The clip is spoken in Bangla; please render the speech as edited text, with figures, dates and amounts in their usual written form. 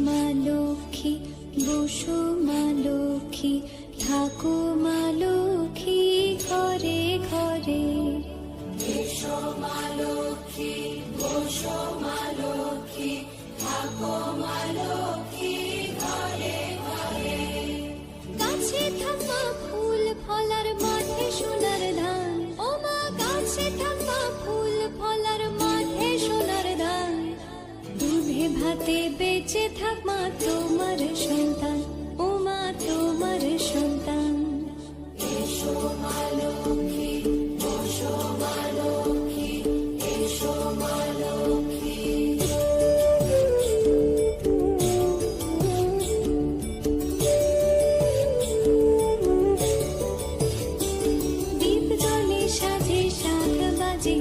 মা লক্ষ্মী, বসো মা লক্ষ্মী, থাকো মা লক্ষ্মী ঘরে ঘরে। এসো মা লক্ষ্মী, বসো মা লক্ষ্মী, থাকো মা লক্ষ্মী ঘরে ঘরে। গাছে থাকা ফুল ফলার মাঠে সোনার ধান, ও মা গাছে থাকা ফুল ফলার মাঠে সোনার ধান। দুধে ভাতে বেঁচে থাক মা তোমার সন্তান, ও মা তোমার সন্তান। এসো মা লক্ষ্মী, বসো মা লক্ষ্মী, এসো মা লক্ষ্মী। দীপ জলে সাজে শাখ বাজে,